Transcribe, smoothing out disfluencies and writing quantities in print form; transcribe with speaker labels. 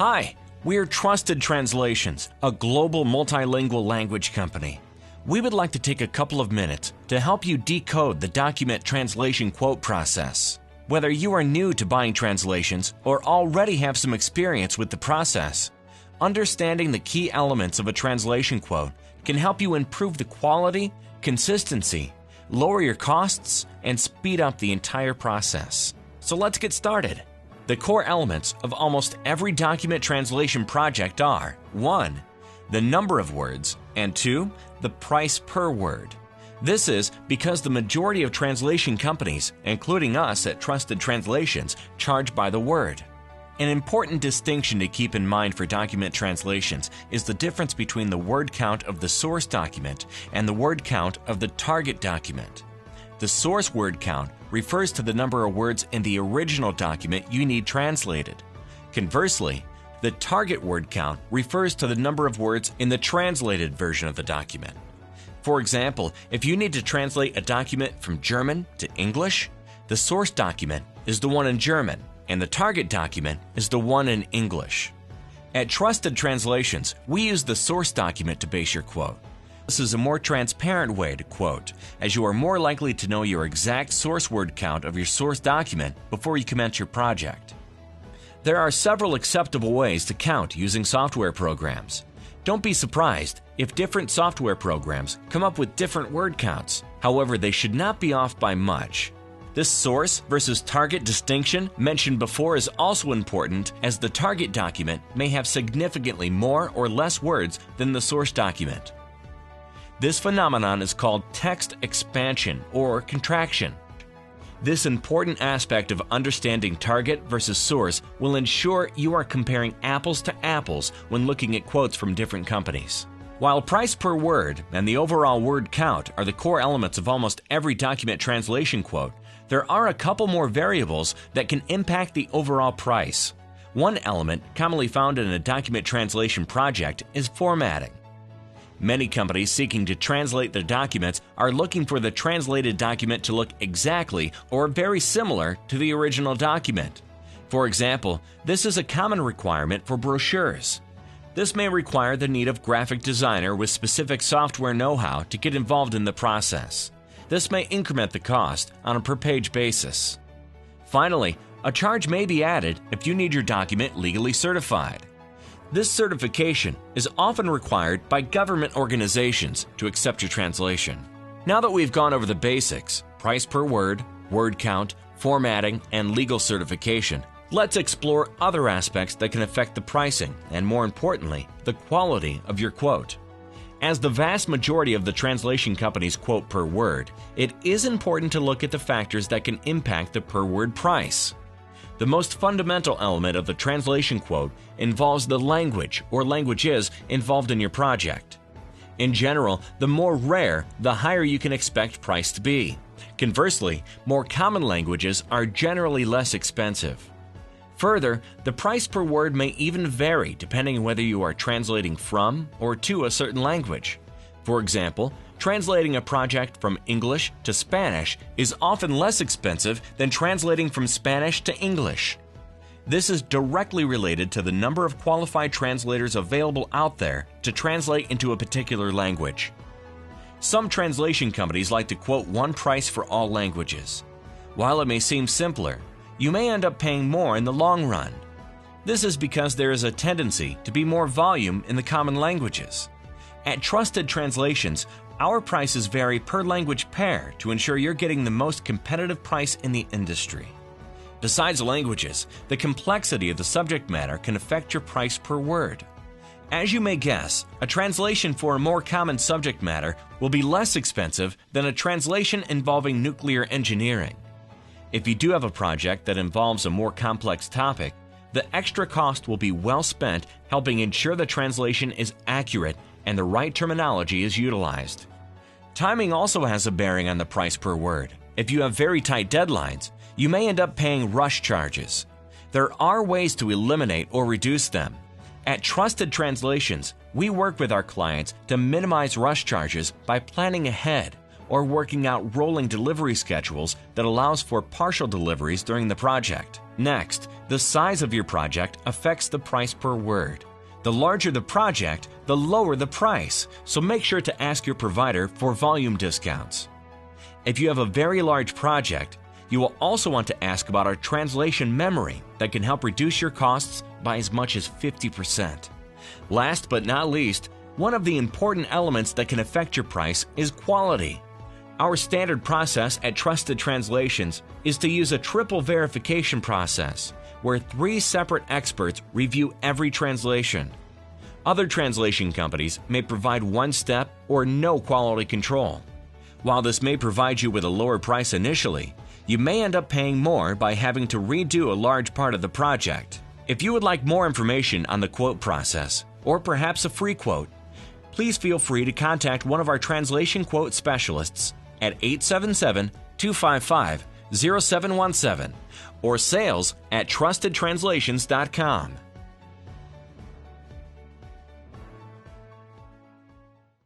Speaker 1: Hi, we're Trusted Translations, a global multilingual language company. We would like to take a couple of minutes to help you decode the document translation quote process. Whether you are new to buying translations or already have some experience with the process, understanding the key elements of a translation quote can help you improve the quality, consistency, lower your costs, and speed up the entire process. So let's get started. The core elements of almost every document translation project are 1. The number of words, and 2. The price per word. This is because the majority of translation companies, including us at Trusted Translations, charge by the word. An important distinction to keep in mind for document translations is the difference between the word count of the source document and the word count of the target document. The source word count refers to the number of words in the original document you need translated. Conversely, the target word count refers to the number of words in the translated version of the document. For example, if you need to translate a document from German to English, the source document is the one in German, and the target document is the one in English. At Trusted Translations, we use the source document to base your quote. This is a more transparent way to quote, as you are more likely to know your exact source word count of your source document before you commence your project. There are several acceptable ways to count using software programs. Don't be surprised if different software programs come up with different word counts. However, they should not be off by much. This source versus target distinction mentioned before is also important, as the target document may have significantly more or less words than the source document. This phenomenon is called text expansion or contraction. This important aspect of understanding target versus source will ensure you are comparing apples to apples when looking at quotes from different companies. While price per word and the overall word count are the core elements of almost every document translation quote, there are a couple more variables that can impact the overall price. One element commonly found in a document translation project is formatting. Many companies seeking to translate their documents are looking for the translated document to look exactly or very similar to the original document. For example, this is a common requirement for brochures. This may require the need of graphic designer with specific software know-how to get involved in the process. This may increment the cost on a per-page basis. Finally, a charge may be added if you need your document legally certified. This certification is often required by government organizations to accept your translation. Now that we've gone over the basics, price per word, word count, formatting, and legal certification, let's explore other aspects that can affect the pricing and, more importantly, the quality of your quote. As the vast majority of the translation companies quote per word, it is important to look at the factors that can impact the per word price. The most fundamental element of the translation quote involves the language or languages involved in your project. In general, the more rare, the higher you can expect price to be. Conversely, more common languages are generally less expensive. Further, the price per word may even vary depending on whether you are translating from or to a certain language. For example, translating a project from English to Spanish is often less expensive than translating from Spanish to English. This is directly related to the number of qualified translators available out there to translate into a particular language. Some translation companies like to quote one price for all languages. While it may seem simpler, you may end up paying more in the long run. This is because there is a tendency to be more volume in the common languages. At Trusted Translations, our prices vary per language pair to ensure you're getting the most competitive price in the industry. Besides languages, the complexity of the subject matter can affect your price per word. As you may guess, a translation for a more common subject matter will be less expensive than a translation involving nuclear engineering. If you do have a project that involves a more complex topic, the extra cost will be well spent helping ensure the translation is accurate and the right terminology is utilized. Timing also has a bearing on the price per word. If you have very tight deadlines, you may end up paying rush charges. There are ways to eliminate or reduce them. At Trusted Translations, we work with our clients to minimize rush charges by planning ahead or working out rolling delivery schedules that allows for partial deliveries during the project. Next, the size of your project affects the price per word. The larger the project, the lower the price, so make sure to ask your provider for volume discounts. If you have a very large project, you will also want to ask about our translation memory that can help reduce your costs by as much as 50%. Last but not least, one of the important elements that can affect your price is quality. Our standard process at Trusted Translations is to use a triple verification process where 3 separate experts review every translation. Other translation companies may provide one-step or no quality control. While this may provide you with a lower price initially, you may end up paying more by having to redo a large part of the project. If you would like more information on the quote process, or perhaps a free quote, please feel free to contact one of our translation quote specialists at 877-255-0717 or sales@trustedtranslations.com.